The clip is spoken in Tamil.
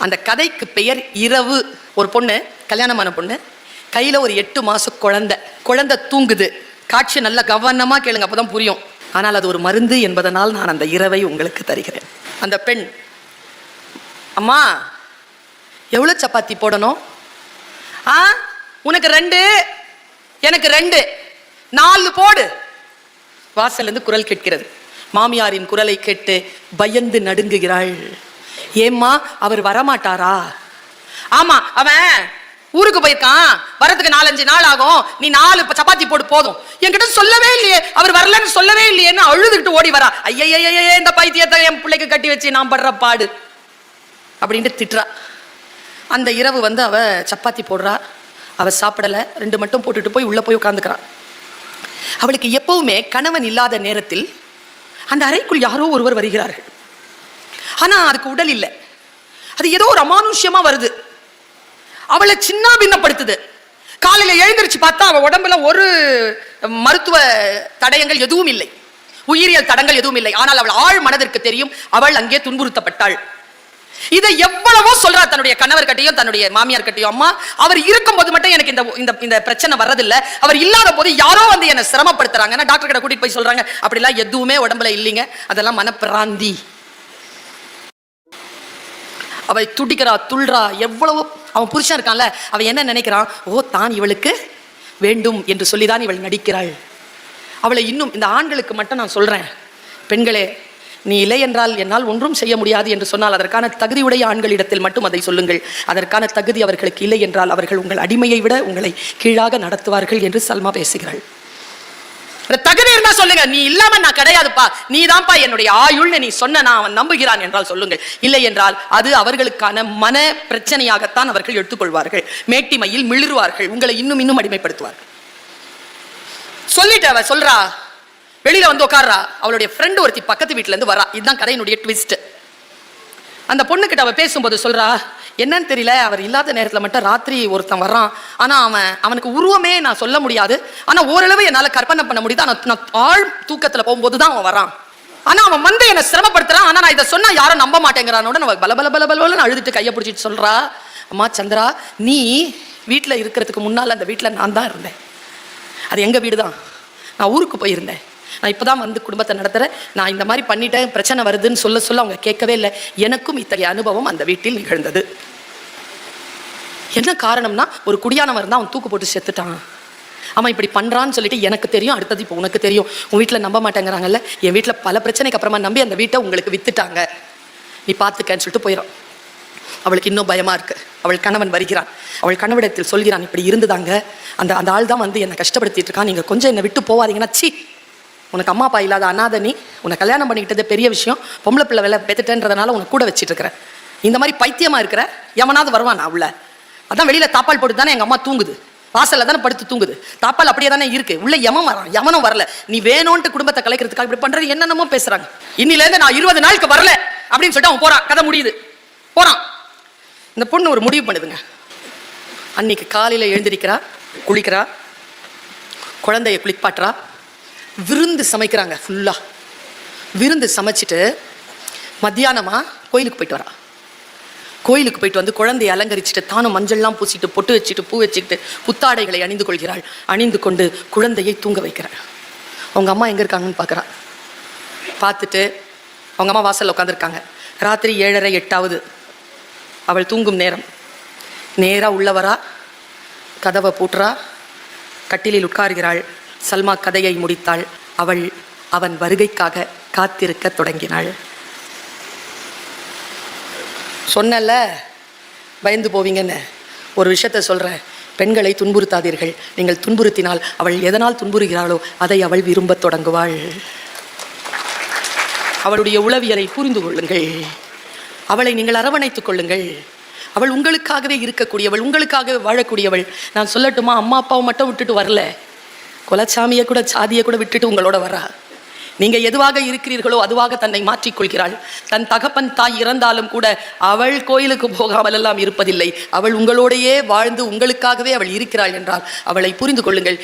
அந்த கதைக்கு பெயர் இரவு. ஒரு பொண்ணு, கல்யாணமான பொண்ணு, கையில் ஒரு 8 மாசம் குழந்தை தூங்குது. காட்சி நல்ல கவனமாக கேளுங்க, அப்போதான் புரியும். ஆனால் அது ஒரு மருந்து என்பதனால் நான் அந்த இரவை உங்களுக்கு தருகிறேன். அந்த பெண், அம்மா எவ்வளோ சப்பாத்தி போடணும்? உனக்கு 2, எனக்கு 2, 4 போடு. வாசலிருந்து குரல் கேட்கிறது. மாமியாரின் குரலை கேட்டு பயந்து நடுங்குகிறாள். ஏம்மா, அவர் வரமாட்டாரா? ஆமா, அவன் ஊருக்கு போயிருக்கான், வரதுக்கு 4-5 நாள் ஆகும், நீ 4 சப்பாத்தி போடு போதும். என்கிட்ட சொல்லவே இல்லையே, அவர் வரலன்னு சொல்லவே இல்லையேன்னு அழுதுகிட்டு ஓடி வரா. ஐயையே, இந்த பைத்தியத்தை என் பிள்ளைக்கு கட்டி வச்சு நான் படுற பாடு அப்படின்ட்டு திட்டுறா. அந்த இரவு அவ சப்பாத்தி போடுறா. அவ சாப்பிடல, 2 மட்டும் போட்டுட்டு போய் உள்ள போய் உட்காந்துக்கிறான். அவளுக்கு எப்பவுமே கணவன் இல்லாத நேரத்தில் அந்த அறைக்குள் யாரோ ஒருவர் வருகிறார்கள். ஆனா அதுக்கு உடல் இல்லை, அது ஏதோ ஒரு அமானுஷ்யமா வருது, அவளை சின்ன பின்னப்படுத்துது. காலையில எழுந்திருச்சு பார்த்தா அவ உடம்புல ஒரு மருத்துவ தடயங்கள் எதுவும் இல்லை, உயிரியல் தடங்கள் எதுவும் இல்லை. ஆனால் அவள் ஆழ் மனதிற்கு தெரியும், அவள் அங்கே துன்புறுத்தப்பட்டாள். இதை எவ்வளவோ சொல்றா தன்னுடைய கணவர் கட்டையும் தன்னுடைய மாமியார் கட்டையும். அம்மா, அவர் இருக்கும் போது மட்டும் எனக்கு இந்த பிரச்சனை வர்றதில்லை, அவர் இல்லாத போது யாரோ என்ன சிரமப்படுத்துறாங்க. டாக்டர் கிட்ட கூட்டிட்டு போய் சொல்றாங்க, அப்படிலாம் எதுவுமே உடம்புல இல்லைங்க, அதெல்லாம் மனப்பிராந்தி. அவ துடிக்கிறா, துள்றா. எவ்வளவு அவன் புருஷன் இருக்கான்ல, அவ என்ன நினைக்கிறான்? ஓ, தான் இவளுக்கு வேண்டும் என்று சொல்லிதான் இவள் நடிக்கிறாள். அவளை இன்னும் இந்த ஆண்களுக்கு மட்டும் நான் சொல்றேன், பெண்களே, நீ இல்லை என்றால் என்னால் ஒன்றும் செய்ய முடியாது என்று சொன்னால் அதற்கான தகுதியுடைய ஆண்களிடத்தில் மட்டும் அதை சொல்லுங்கள். அதற்கான தகுதி அவர்களுக்கு இல்லை என்றால் அவர்கள் உங்கள் அடிமையை விட உங்களை கீழாக நடத்துவார்கள் என்று சல்மா பேசுகிறாள். தகுதி இருந்தா சொல்லுங்க, நீ இல்லாம நான் கிடையாதுப்பா, நீ தான்ப்பா என்னுடைய ஆயுள்னு நீ சொன்ன நான் அவன் நம்புகிறான் என்றால் சொல்லுங்கள். இல்லை என்றால் அது அவர்களுக்கான மன பிரச்சனையாகத்தான் அவர்கள் எடுத்துக்கொள்வார்கள். மேட்டிமையில் மிளிருவார்கள், உங்களை இன்னும் அடிமைப்படுத்துவார்கள். சொல்லிட்டு அவ சொல்றா, வெளியில உட்கார்றா. அவளுடைய ஃப்ரெண்ட் ஒருத்தி பக்கத்து வீட்டுல இருந்து வரா. இதுதான் கதையினுடைய ட்விஸ்ட். அந்த பொண்ணு கிட்ட அவ பேசும்போது சொல்றா, என்னன்னு தெரியல, அவர் இல்லாத நேரத்துல மட்டும் ராத்திரி ஒருத்தன் வர்றான். ஆனா அவனுக்கு உருவமே நான் சொல்ல முடியாது, ஆனா ஓரளவு என்னால கற்பனை பண்ண முடியுது. நான் ஆழ் தூக்கத்துல போகும்போது தான் அவன் வரான். ஆனா அவன் என்னை சிரமப்படுத்துறான். ஆனா நான் இதை சொன்னா யாரும் நம்ப மாட்டேங்கிறானோட நம்ம பல அழுதுட்டு கையை பிடிச்சிட்டு சொல்றா, அம்மா சந்திரா, நீ வீட்டுல இருக்கிறதுக்கு முன்னால அந்த வீட்டுல நான் தான் இருந்தேன். அது எங்க வீடு தான். நான் ஊருக்கு போயிருந்தேன், நான் இப்போதான் குடும்பத்தை நடத்துகிறேன். நான் இந்த மாதிரி பண்ணிட்டேன், பிரச்சனை வருதுன்னு சொல்ல அவங்க கேட்கவே இல்லை. எனக்கும் இத்தகைய அனுபவம் அந்த வீட்டில் நிகழ்ந்தது. என்ன காரணம்னா, ஒரு குடியானவன் தான் அவன் தூக்கு போட்டு செத்துட்டான். அவன் இப்படி பண்ணுறான்னு சொல்லிட்டு எனக்கு தெரியும், அடுத்தது இப்போ உனக்கு தெரியும். உன் வீட்டில் நம்ப மாட்டேங்கிறாங்கல்ல, என் வீட்டில் பல பிரச்சனைக்கு அப்புறமா நம்பி அந்த வீட்டை உங்களுக்கு வித்துட்டாங்க, நீ பார்த்துக்கன்னு சொல்லிட்டு போயிடும். அவளுக்கு இன்னும் பயமாக இருக்குது. அவள் கணவன் வருகிறான். அவள் கணவனிடத்தில் சொல்கிறான், இப்படி இருந்துதாங்க, அந்த ஆள் தான் என்னை கஷ்டப்படுத்திட்டு இருக்கான், நீங்கள் கொஞ்சம் என்னை விட்டு போவாதீங்கன்னா. சி, உனக்கு அம்மா அப்பா இல்லாத அனாதை நீ, உன்னை கல்யாணம் பண்ணிக்கிட்டது பெரிய விஷயம், பொம்பளை பிள்ளை வேலை பெற்றுட்டேன்றதுனால உனக்கு கூட வச்சுட்டு இருக்கிறேன். இந்த மாதிரி பைத்தியமா இருக்கிற எவனாவது வருவான் உள்ள? அதான் வெளியில தாப்பால் போட்டு தானே எங்க அம்மா தூங்குது, வாசல்ல தானே படுத்து தூங்குது, தாப்பால் அப்படியே தானே இருக்கு, உள்ள எவன் வரான்? எவனும் வரல. நீ வேணும்ட்டு குடும்பத்தை கலைக்கிறதுக்காக இப்படி பண்றது என்னென்னமோ பேசுறாங்க. இன்னில இருந்து நான் 20 நாளுக்கு வரல அப்படின்னு சொல்லிட்டு அவன் போறான். கதை முடியுது, போறான். இந்த பொண்ணு ஒரு முடிவு பண்ணுதுங்க. அன்னைக்கு காலையில எழுந்திருக்கிறா, குளிக்கிறா, குழந்தைய குளிப்பாட்டுறா, விருந்து சமைக்கிறாங்க. ஃபுல்லாக விருந்து சமைச்சிட்டு மத்தியானமாக கோயிலுக்கு போயிட்டு வரா. கோயிலுக்கு போயிட்டு குழந்தையை அலங்கரிச்சுட்டு தானும் மஞ்சள்லாம் பூசிட்டு பொட்டு வச்சுட்டு பூ வச்சுக்கிட்டு புத்தாடைகளை அணிந்து கொள்கிறாள். அணிந்து கொண்டு குழந்தையை தூங்க வைக்கிறாள். அவங்க அம்மா எங்கே இருக்காங்கன்னு பார்க்குறா. பார்த்துட்டு அவங்க அம்மா வாசலில் உட்காந்துருக்காங்க. ராத்திரி 7:30 8 அவள் தூங்கும் நேரம். நேராக உள்ளவரா, கதவை பூட்டுறா, கட்டிலில் உட்கார்கிறாள். சல்மா கதையை முடித்தாள். அவன் வருகைக்காக காத்திருக்க தொடங்கினாள். சொன்னல பயந்து போவீங்கன்னு, ஒரு விஷயத்த சொல்கிறேன், பெண்களை துன்புறுத்தாதீர்கள். நீங்கள் துன்புறுத்தினால் அவள் எதனால் துன்புறுகிறாளோ அதை அவள் விரும்ப தொடங்குவாள். அவளுடைய உளவியலை புரிந்து கொள்ளுங்கள். அவளை நீங்கள் அரவணைத்துக் கொள்ளுங்கள். அவள் உங்களுக்காகவே இருக்கக்கூடியவள், உங்களுக்காகவே வாழக்கூடியவள். நான் சொல்லட்டுமா, அம்மா அப்பாவை மட்டும் விட்டுட்டு வரல, குலச்சாமியை கூட சாதியை கூட விட்டுட்டு உங்களோட வரா. நீங்க எதுவாக இருக்கிறீர்களோ அதுவாக தன்னை மாற்றிக்கொள்கிறாள். தன் தகப்பன் தாய் இறந்தாலும் கூட அவள் கோயிலுக்கு போகாமல் எல்லாம் இருப்பதில்லை. அவள் உங்களோடையே வாழ்ந்து உங்களுக்காகவே அவள் இருக்கிறாள் என்றால் அவளை புரிந்து கொள்ளுங்கள்.